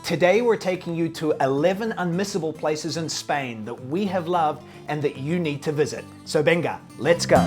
Today we're taking you to 11 unmissable places in Spain that we have loved and that you need to visit. So venga, let's go.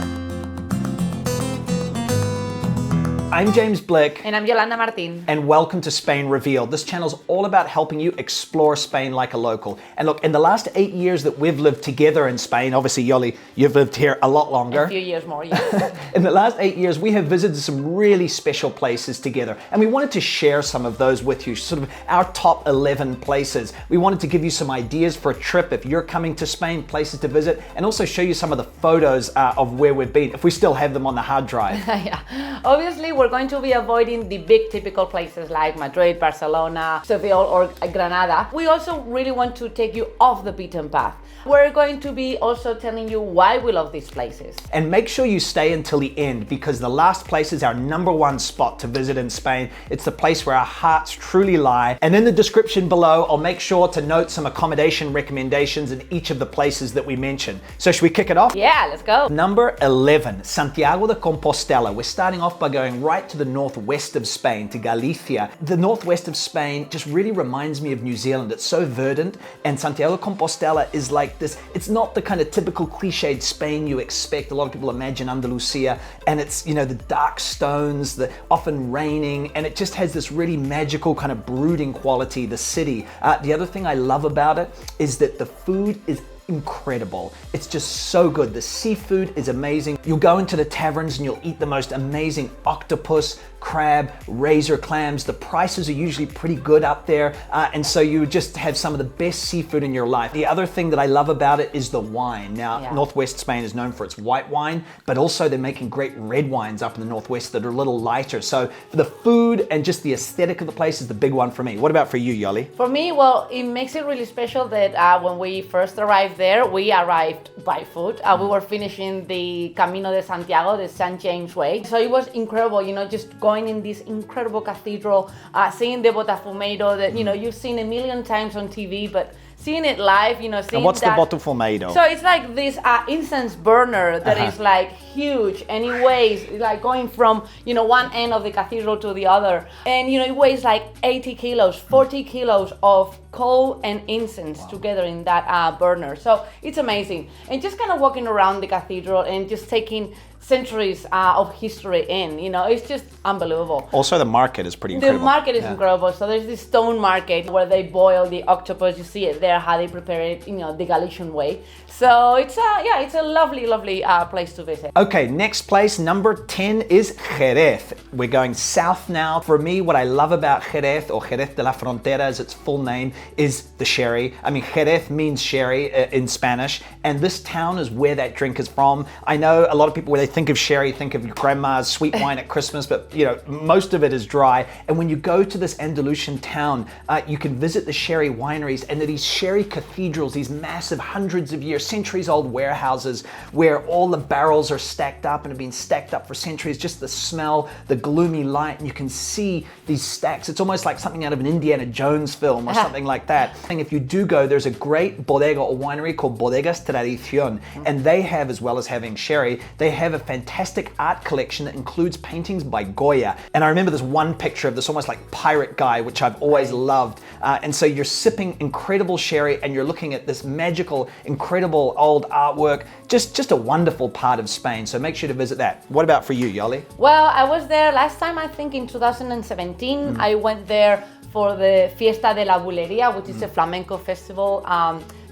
I'm James Blick. And I'm Yolanda Martin. And welcome to Spain Revealed. This channel is all about helping you explore Spain like a local. And look, in the last 8 years that we've lived together in Spain, obviously Yoly, you've lived here a lot longer. A few years more, yes. In the last 8 years, we have visited some really special places together. And we wanted to share some of those with you, sort of our top 11 places. We wanted to give you some ideas for a trip if you're coming to Spain, places to visit, and also show you some of the photos of where we've been, if we still have them on the hard drive. Yeah. Obviously, we're going to be avoiding the big typical places like Madrid, Barcelona, Seville, or Granada. We also really want to take you off the beaten path. We're going to be also telling you why we love these places. And make sure you stay until the end, because the last place is our #1 spot to visit in Spain. It's the place where our hearts truly lie. And in the description below, I'll make sure to note some accommodation recommendations in each of the places that we mentioned. So should we kick it off? Yeah, let's go. Number 11, Santiago de Compostela. We're starting off by going right to the northwest of Spain, to Galicia. The northwest of Spain just really reminds me of New Zealand. It's so verdant, and Santiago de Compostela is like this. It's not the kind of typical cliched Spain you expect. A lot of people imagine Andalusia, and it's, you know, the dark stones, the often raining, and it just has this really magical kind of brooding quality, the city. The other thing I love about it is that the food is incredible. It's just so good. The seafood is amazing. You'll go into the taverns and you'll eat the most amazing octopus, crab, razor clams. The prices are usually pretty good up there, and so you just have some of the best seafood in your life. The other thing that I love about it is the wine. Now, Northwest Spain is known for its white wine, but also they're making great red wines up in the northwest that are a little lighter. So for the food and just the aesthetic of the place is the big one for me. What about for you, Yoly? For me, well, it makes it really special that when we first arrived there, we arrived by foot. We were finishing the Camino de Santiago, the St. James Way. So it was incredible, you know, just going in this incredible cathedral, seeing the Botafumeiro that, you know, you've seen a million times on TV, but seeing it live, you know, seeing and what's that, the Botafumeiro? So it's like this incense burner that is like huge, and it weighs like going from, you know, one end of the cathedral to the other, and you know, it weighs like 80 kilos, 40 kilos of coal and incense together in that burner. So it's amazing, and just kind of walking around the cathedral and just taking centuries of history in, you know, it's just unbelievable. Also, the market is pretty incredible. The market is incredible. So there's this stone market where they boil the octopus. You see it there, how they prepare it, you know, the Galician way. So it's a lovely, lovely place to visit. Okay, next place, number 10 is Jerez. We're going south now. For me, what I love about Jerez, or Jerez de la Frontera as its full name, is the sherry. I mean, Jerez means sherry in Spanish, and this town is where that drink is from. I know a lot of people, when they think of sherry, think of your grandma's sweet wine at Christmas, but you know, most of it is dry. And when you go to this Andalusian town, you can visit the sherry wineries, and they're these sherry cathedrals, these massive, hundreds of years, centuries old warehouses where all the barrels are stacked up and have been stacked up for centuries. Just the smell, the gloomy light, and you can see these stacks. It's almost like something out of an Indiana Jones film or something like that. And if you do go, there's a great bodega or winery called Bodegas Tradición, and they have, as well as having sherry, they have a fantastic art collection that includes paintings by Goya. And I remember this one picture of this almost like pirate guy, which I've always loved. And so you're sipping incredible sherry and you're looking at this magical, incredible old artwork. Just a wonderful part of Spain. So make sure to visit that. What about for you, Yoly? Well, I was there last time, I think in 2017. I went there for the Fiesta de la Bulería, which is a flamenco festival.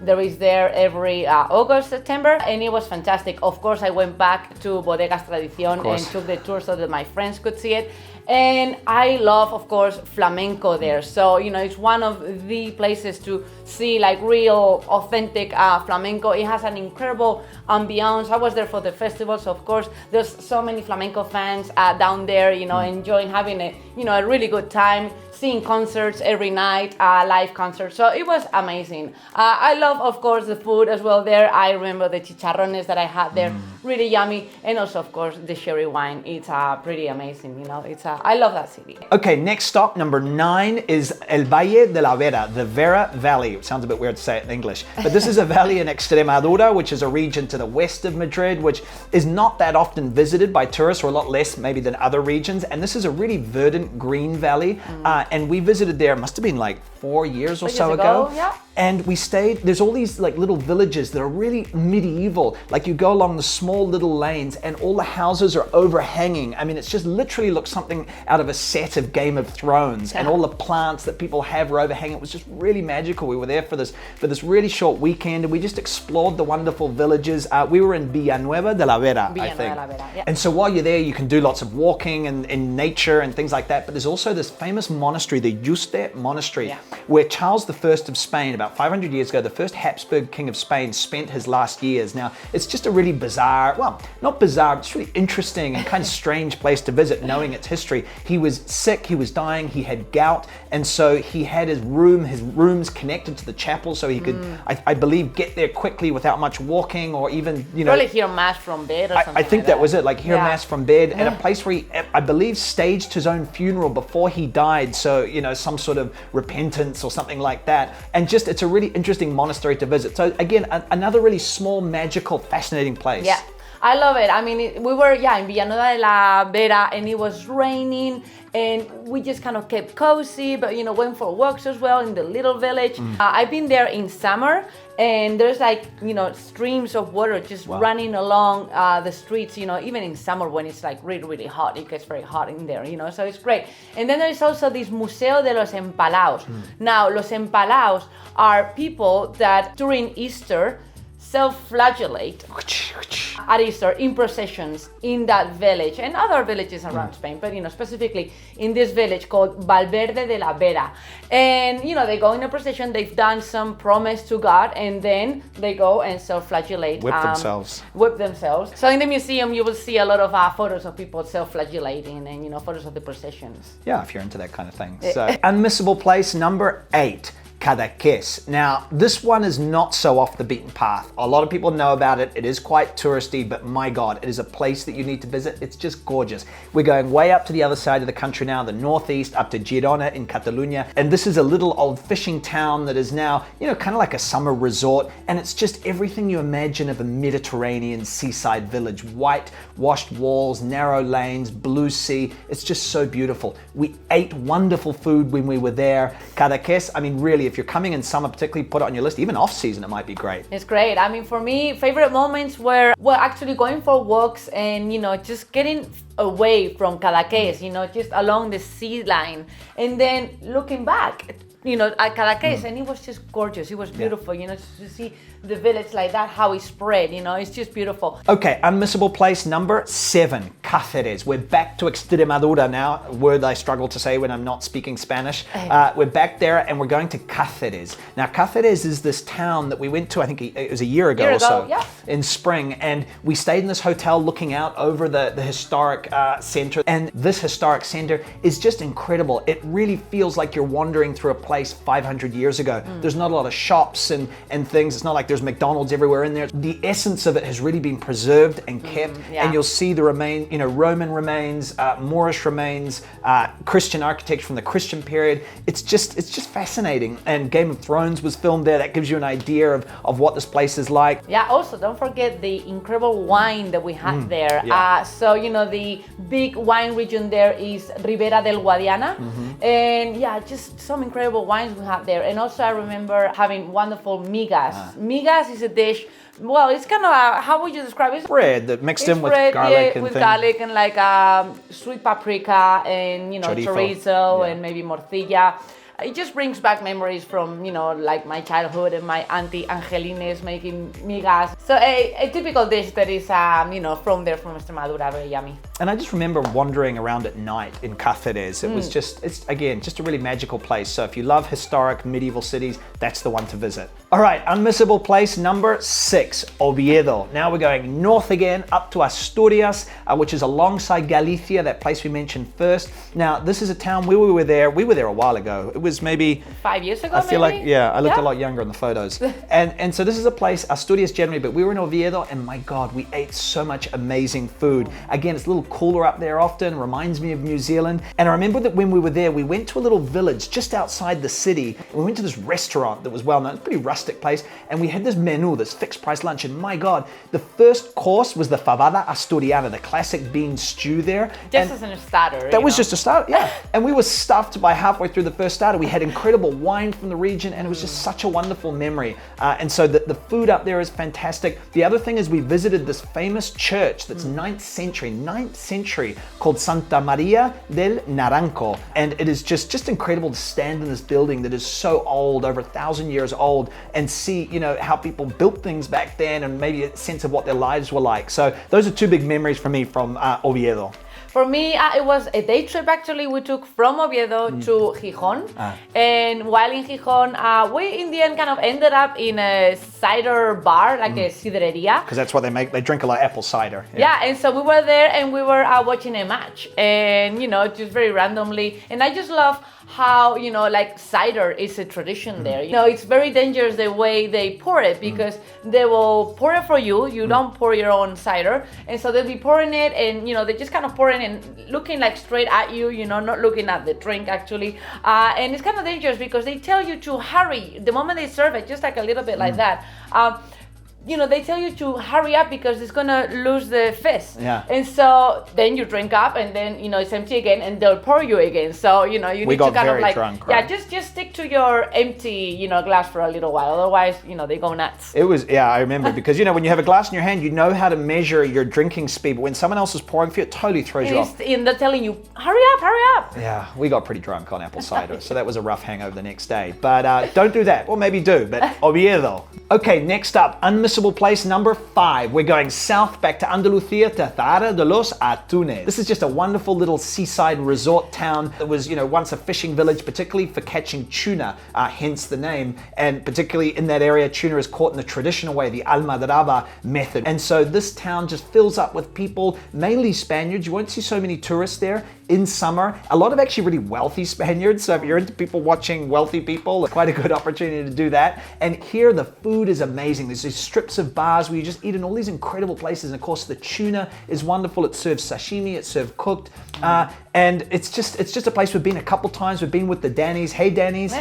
There is there every August, September, and it was fantastic. Of course, I went back to Bodegas Tradición and took the tour so that my friends could see it. And I love, of course, flamenco there. So, you know, it's one of the places to see like real, authentic flamenco. It has an incredible ambiance. I was there for the festival, so of course, there's so many flamenco fans down there, you know, enjoying having a, you know, a really good time, seeing concerts every night, live concerts. So it was amazing. I love, of course, the food as well there. I remember the chicharrones that I had there, really yummy. And also, of course, the sherry wine. It's pretty amazing, you know. It's I love that city. Okay, next stop, number 9, is El Valle de la Vera, the Vera Valley. It sounds a bit weird to say it in English, but this is a valley in Extremadura, which is a region to the west of Madrid, which is not that often visited by tourists, or a lot less maybe than other regions. And this is a really verdant green valley. And we visited there, must have been like 4 years or years so ago, ago. yeah. And we stayed, there's all these like little villages that are really medieval. Like you go along the small little lanes and all the houses are overhanging. I mean, it's just literally looks something out of a set of Game of Thrones, and all the plants that people have are overhanging. It was just really magical. We were there for this really short weekend, and we just explored the wonderful villages. We were in Villanueva de la Vera, I think. de la Vera, yeah. And so while you're there, you can do lots of walking and in nature and things like that. But there's also this famous monastery, the Justo monastery, where Charles I of Spain, about 500 years ago, the first Habsburg king of Spain, spent his last years. Now, it's just a really bizarre, well, not bizarre, it's really interesting and kind of strange place to visit, knowing its history. He was sick, he was dying, he had gout, and so he had his rooms connected to the chapel so he could, I believe, get there quickly without much walking or even, you know. Probably hear mass from bed or something I think like that was it, like hear mass from bed, at a place where he, I believe, staged his own funeral before he died, so, you know, some sort of repentance or something like that. And just, it's a really interesting monastery to visit. So again, another really small, magical, fascinating place. Yeah, I love it. I mean, we were, in Villanueva de la Vera, and it was raining, and we just kind of kept cozy, but, you know, went for walks as well in the little village. I've been there in summer, and there's like, you know, streams of water just running along the streets, you know, even in summer when it's like really, really hot. It gets very hot in there, you know, so it's great. And then there's also this Museo de los Empalaos. Now, los Empalaos are people that during Easter self-flagellate at Easter in processions in that village and other villages around Spain, but, you know, specifically in this village called Valverde de la Vera. And, you know, they go in a procession, they've done some promise to God, and then they go and self-flagellate. Whip themselves. So in the museum, you will see a lot of photos of people self-flagellating and, you know, photos of the processions. Yeah, if you're into that kind of thing. So, unmissable place number 8. Cadaqués. Now, this one is not so off the beaten path. A lot of people know about it. It is quite touristy, but my God, it is a place that you need to visit. It's just gorgeous. We're going way up to the other side of the country now, the northeast, up to Girona in Catalonia. And this is a little old fishing town that is now, you know, kind of like a summer resort. And it's just everything you imagine of a Mediterranean seaside village. White washed walls, narrow lanes, blue sea. It's just so beautiful. We ate wonderful food when we were there. Cadaqués, I mean, really, if you're coming in summer, particularly put it on your list. Even off season, it might be great. It's great. I mean, for me, favorite moments were actually going for walks and, you know, just getting away from Cadaqués, you know, just along the sea line, and then looking back, you know, at Cadaqués, and it was just gorgeous. It was beautiful, you know, to see the village like that, how it spread, you know, it's just beautiful. Okay, unmissable place number 7, Cáceres. We're back to Extremadura now, a word I struggle to say when I'm not speaking Spanish. We're back there and we're going to Cáceres. Now, Cáceres is this town that we went to, I think it was a year ago or so, in spring, and we stayed in this hotel looking out over the historic center, and this historic center is just incredible. It really feels like you're wandering through a place 500 years ago. There's not a lot of shops and things. It's not like there's McDonald's everywhere in there. The essence of it has really been preserved and kept, and you'll see the Roman remains, Moorish remains, Christian architecture from the Christian period. It's just fascinating. And Game of Thrones was filmed there. That gives you an idea of what this place is like. Yeah, also don't forget the incredible wine that we had there. So, you know, the big wine region there is Ribera del Guadiana, and just some incredible wines we had there. And also I remember having wonderful migas. Migas is a dish, well, it's kind of how would you describe it? Bread that mixed in with garlic and with things. Garlic and like sweet paprika and, you know, chorizo and maybe morcilla. It just brings back memories from, you know, like my childhood and my auntie Angelines making migas. So a typical dish that is, you know, from Extremadura, very yummy. And I just remember wandering around at night in Cáceres. It was just a really magical place. So if you love historic medieval cities, that's the one to visit. All right, unmissable place number 6, Oviedo. Now we're going north again, up to Asturias, which is alongside Galicia, that place we mentioned first. Now, this is a town where we were there a while ago. It was maybe 5 years ago. I feel like I looked a lot younger in the photos. and so this is a place, Asturias generally, but we were in Oviedo, and my God, we ate so much amazing food. Again, it's a little cooler up there often, reminds me of New Zealand. And I remember that when we were there, we went to a little village just outside the city. And we went to this restaurant that was well known, it's a pretty rustic place, and we had this menu, this fixed price lunch, and my God, the first course was the fabada asturiana, the classic bean stew there. Just as a starter. That was just a starter, and we were stuffed by halfway through the first starter. Granada. We had incredible wine from the region, and it was just such a wonderful memory. And so the food up there is fantastic. The other thing is we visited this famous church that's 9th century, called Santa Maria del Naranco. And it is just incredible to stand in this building that is so old, over 1,000 years old, and see, you know, how people built things back then and maybe a sense of what their lives were like. So those are two big memories for me from Oviedo. For me, it was a day trip actually we took from Oviedo to Gijón. And while in Gijón, we in the end kind of ended up in a cider bar, like a sidrería. Because that's what they make. They drink a lot of apple cider. Yeah, and so we were there and we were watching a match. And, you know, just very randomly. And I just love how, you know, like cider is a tradition there. You know, it's very dangerous the way they pour it, because they will pour it for you. You don't pour your own cider. And so they'll be pouring it, and, you know, they just kind of pouring and looking like straight at you, you know, not looking at the drink actually. And it's kind of dangerous because they tell you to hurry the moment they serve it, just like a little bit like that. You know, they tell you to hurry up because it's gonna lose the fizz. Yeah. And so then you drink up, and then, you know, it's empty again, and they'll pour you again. So, you know, you need to kind of like, drunk, right? yeah, just stick to your empty, you know, glass for a little while. Otherwise, you know, they go nuts. It was, yeah, I remember, because, you know, when you have a glass in your hand, you know how to measure your drinking speed, but when someone else is pouring for you, it totally throws you off. And they're telling you, hurry up, hurry up. Yeah, we got pretty drunk on apple cider, so that was a rough hangover the next day. But don't do that, or maybe do, but Oviedo. Okay, next up, unmissable place number 5. We're going south back to Andalusia, to Zahara de los Atunes. This is just a wonderful little seaside resort town that was, you know, once a fishing village, particularly for catching tuna, hence the name. And particularly in that area, tuna is caught in the traditional way, the almadraba method. And so this town just fills up with people, mainly Spaniards. You won't see so many tourists there in summer. A lot of actually really wealthy Spaniards. So if you're into people watching wealthy people, quite a good opportunity to do that. And here the food is amazing. There's these strips of bars where you just eat in all these incredible places. And of course the tuna is wonderful. It serves sashimi, it's served cooked. And it's just a place we've been a couple times. We've been with the Dannies. Hey Dannies,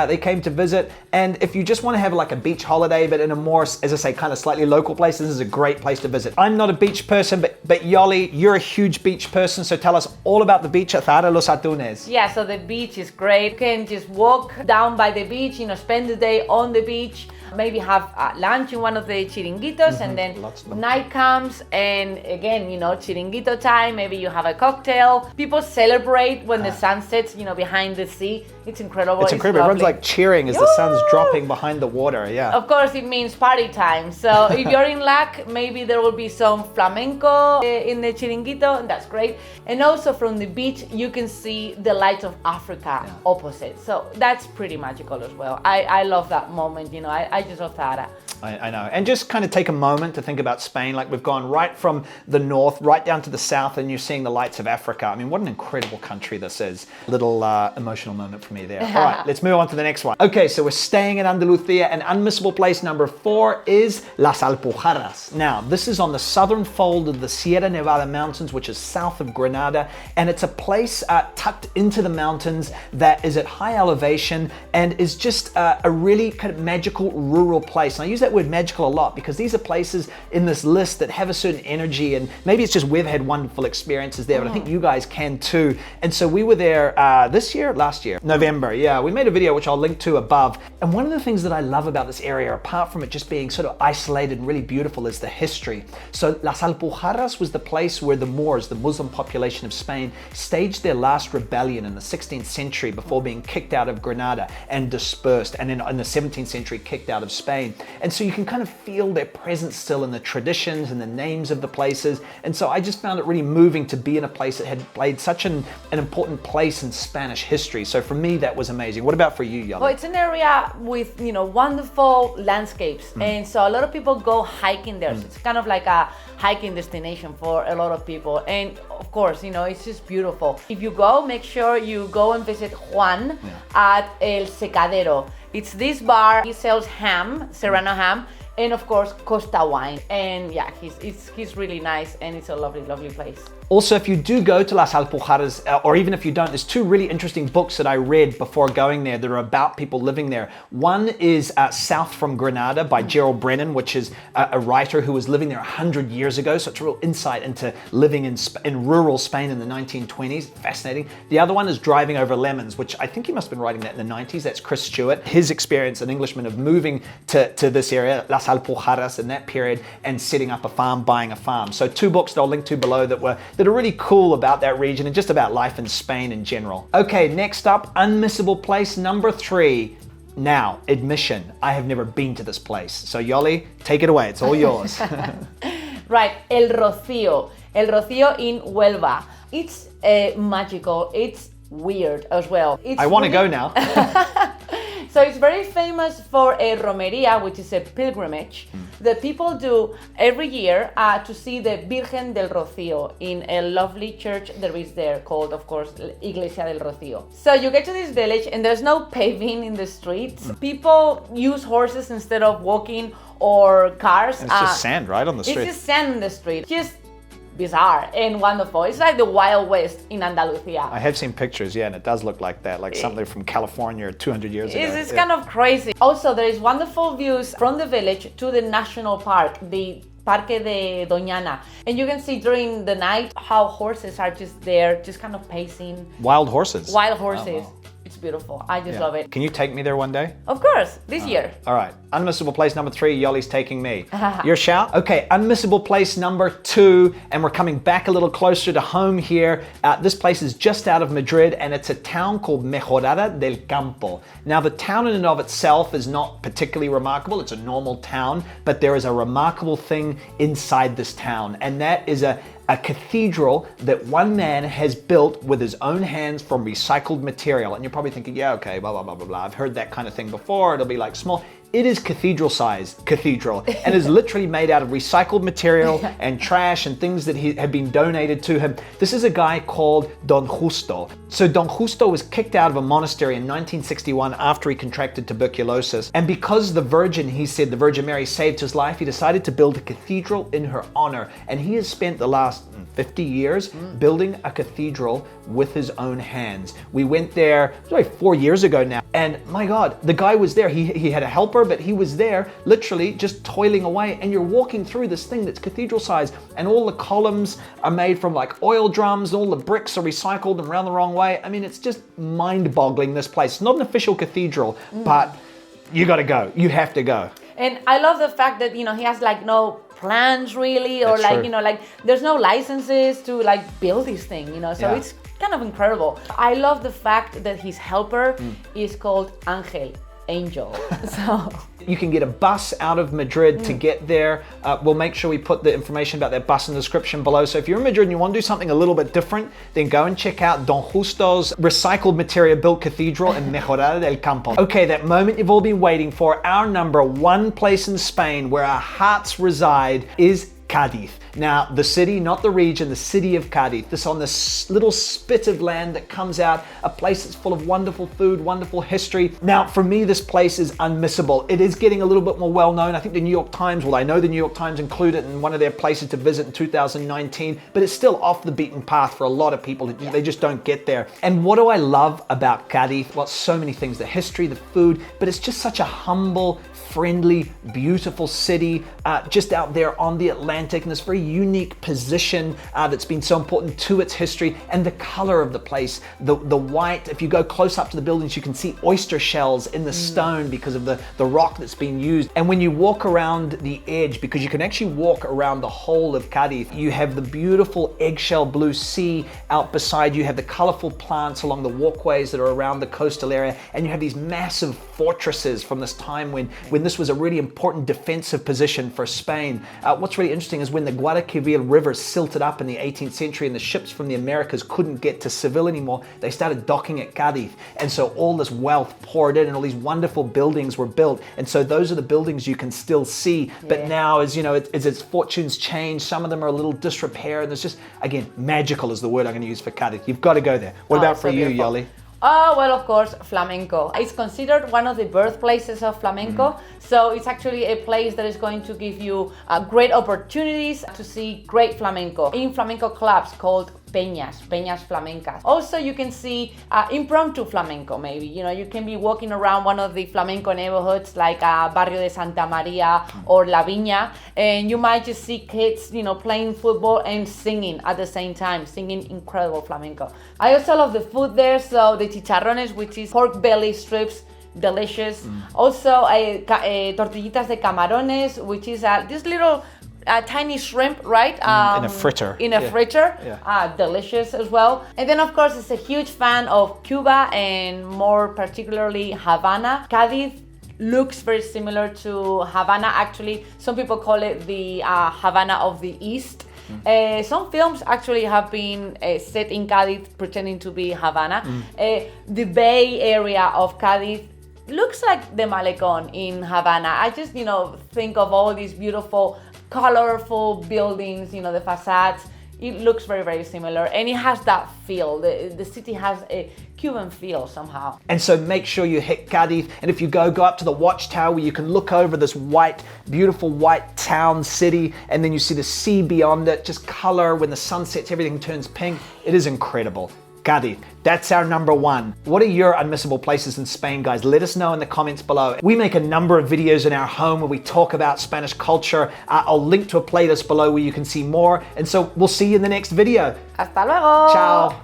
they came to visit. And if you just want to have like a beach holiday, but in a more, as I say, kind of slightly local place, this is a great place to visit. I'm not a beach person, but Yoly, you're a huge beach person. So tell us all about the beach at Zahara de los Atunes. Yeah, so the beach is great. You can just walk down by the beach, you know, spend the day on the beach. Maybe have lunch in one of the chiringuitos, and then night comes, and again, you know, chiringuito time. Maybe you have a cocktail. People celebrate when the sun sets, you know, behind the sea. It's incredible. It's incredible. Everyone's like cheering as the sun's dropping behind the water. Yeah. Of course, it means party time. So if you're in luck, maybe there will be some flamenco in the chiringuito, and that's great. And also from the beach, you can see the lights of Africa opposite. So that's pretty magical as well. I love that moment. You know, I just love Zahara. I know. And just kind of take a moment to think about Spain. Like, we've gone right from the north, right down to the south, and you're seeing the lights of Africa. I mean, what an incredible country this is. Little emotional moment for me there. All right, let's move on to the next one. Okay, so we're staying in Andalusia, and unmissable place number 4 is Las Alpujarras. Now, this is on the southern fold of the Sierra Nevada mountains, which is south of Granada, and it's a place tucked into the mountains that is at high elevation and is just a really kind of magical rural place. And I use that word magical a lot because these are places in this list that have a certain energy, and maybe it's just we've had wonderful experiences there, but I think you guys can too. And so we were there last year, November. Yeah, we made a video which I'll link to above. And one of the things that I love about this area, apart from it just being sort of isolated and really beautiful, is the history. So Las Alpujarras was the place where the Moors, the Muslim population of Spain, staged their last rebellion in the 16th century before being kicked out of Granada and dispersed, and then in the 17th century kicked out of Spain. And so you can kind of feel their presence still in the traditions and the names of the places. And so I just found it really moving to be in a place that had played such an important place in Spanish history. So for me, that was amazing. What about for you, Yoly? Well, it's an area with, you know, wonderful landscapes. And so a lot of people go hiking there. So it's kind of like a hiking destination for a lot of people. And of course, you know, it's just beautiful. If you go, make sure you go and visit Juan at El Secadero. It's this bar. He sells ham, serrano ham, and of course Costa wine. And yeah, he's really nice, and it's a lovely place. Also, if you do go to Las Alpujarras, or even if you don't, there's two really interesting books that I read before going there that are about people living there. One is South from Granada by Gerald Brenan, which is a writer who was living there 100 years ago. So it's a real insight into living in rural Spain in the 1920s. Fascinating. The other one is Driving Over Lemons, which I think he must have been writing that in the 90s. That's Chris Stewart. His experience, an Englishman, of moving to this area, Las Alpujarras, in that period, and setting up a farm, buying a farm. So two books that I'll link to below that are really cool about that region and just about life in Spain in general. Okay, next up, unmissable place number 3. Now, admission. I have never been to this place. So Yoly, take it away. It's all yours. Right, El Rocío. El Rocío in Huelva. It's magical. It's weird as well. I want to go now. So it's very famous for a romería, which is a pilgrimage that people do every year to see the Virgen del Rocío in a lovely church there is there called, of course, Iglesia del Rocío. So you get to this village and there's no paving in the streets. People use horses instead of walking or cars. It's just sand, right, on the street? It's just sand in the street. Just bizarre and wonderful. It's like the Wild West in Andalusia. I have seen pictures, yeah, and it does look like that, like something from California 200 years ago. It's kind of crazy. Also, there is wonderful views from the village to the national park, the Parque de Doñana. And you can see during the night how horses are just there, just kind of pacing. Wild horses? Wild horses. Oh, wow. It's beautiful. I just love it. Can you take me there one day? Of course, this year. All right. Unmissable place number 3, Yoly's taking me. Your shout? Okay, unmissable place number 2, and we're coming back a little closer to home here. This place is just out of Madrid, and it's a town called Mejorada del Campo. Now, the town in and of itself is not particularly remarkable. It's a normal town, but there is a remarkable thing inside this town, and that is a cathedral that one man has built with his own hands from recycled material. And you're probably thinking, yeah, okay, blah, blah, blah, blah, blah. I've heard that kind of thing before. It'll be like small. It is cathedral-sized cathedral and is literally made out of recycled material and trash and things that had been donated to him. This is a guy called Don Justo. So Don Justo was kicked out of a monastery in 1961 after he contracted tuberculosis. And because the Virgin Mary saved his life, he decided to build a cathedral in her honor. And he has spent the last 50 years building a cathedral with his own hands. We went there, it was like 4 years ago now. And my God, the guy was there. He had a helper, but he was there literally just toiling away. And you're walking through this thing that's cathedral size, and all the columns are made from like oil drums, all the bricks are recycled and round the wrong way. I mean, it's just mind-boggling, this place. It's not an official cathedral, but you gotta go. You have to go. And I love the fact that, he has like no plans really, or That's true. like there's no licenses to like build this thing, so it's kind of incredible. I love the fact that his helper is called Angel. So you can get a bus out of Madrid to get there. We'll make sure we put the information about that bus in the description below. So if you're in Madrid and you want to do something a little bit different, then go and check out Don Justo's recycled material built cathedral in Mejorada del Campo. Okay, that moment you've all been waiting for. Our number 1 place in Spain where our hearts reside is Cadiz. Now, the city, not the region, the city of Cadiz. This on this little spit of land that comes out, a place that's full of wonderful food, wonderful history. Now, for me, this place is unmissable. It is getting a little bit more well-known. I think the New York Times, I know the New York Times included it in one of their places to visit in 2019, but it's still off the beaten path for a lot of people. They just don't get there. And what do I love about Cadiz? Well, so many things, the history, the food, but it's just such a humble, friendly, beautiful city just out there on the Atlantic in this very unique position that's been so important to its history, and the color of the place, the white. If you go close up to the buildings, you can see oyster shells in the stone because of the rock that's been used. And when you walk around the edge, because you can actually walk around the whole of Cadiz, you have the beautiful eggshell blue sea out beside you, have the colorful plants along the walkways that are around the coastal area, and you have these massive fortresses from this time when this was a really important defensive position for Spain. What's really interesting is when the Guadalquivir River silted up in the 18th century and the ships from the Americas couldn't get to Seville anymore, they started docking at Cadiz. And so all this wealth poured in and all these wonderful buildings were built. And so those are the buildings you can still see. But now, as its fortunes change, some of them are a little disrepair, and it's just, again, magical is the word I'm going to use for Cadiz. You've got to go there. What about for you, Yoly? Oh, well, of course, flamenco. It's considered one of the birthplaces of flamenco. So it's actually a place that is going to give you great opportunities to see great flamenco in flamenco clubs called peñas flamencas. Also, you can see impromptu flamenco, maybe. You know, you can be walking around one of the flamenco neighborhoods like Barrio de Santa Maria or La Viña, and you might just see kids, you know, playing football and singing at the same time, singing incredible flamenco. I also love the food there, so the chicharrones, which is pork belly strips, delicious. Also, tortillitas de camarones, which is this little tiny shrimp, right? In a fritter. In a fritter. Yeah. Delicious as well. And then, of course, it's a huge fan of Cuba and more particularly Havana. Cadiz looks very similar to Havana. Actually, some people call it the Havana of the East. Some films actually have been set in Cadiz pretending to be Havana. The Bay Area of Cadiz looks like the Malecón in Havana. I just, you know, think of all these beautiful, colorful buildings, you know, the facades. It looks very, very similar, and it has that feel. The city has a Cuban feel somehow. And so make sure you hit Cadiz, and if you go up to the watchtower where you can look over this white, beautiful white town city, and then you see the sea beyond it, just color. When the sun sets, everything turns pink. It is incredible. Cadiz, that's our number one. What are your unmissable places in Spain, guys? Let us know in the comments below. We make a number of videos in our home where we talk about Spanish culture. I'll link to a playlist below where you can see more. And so we'll see you in the next video. Hasta luego. Ciao.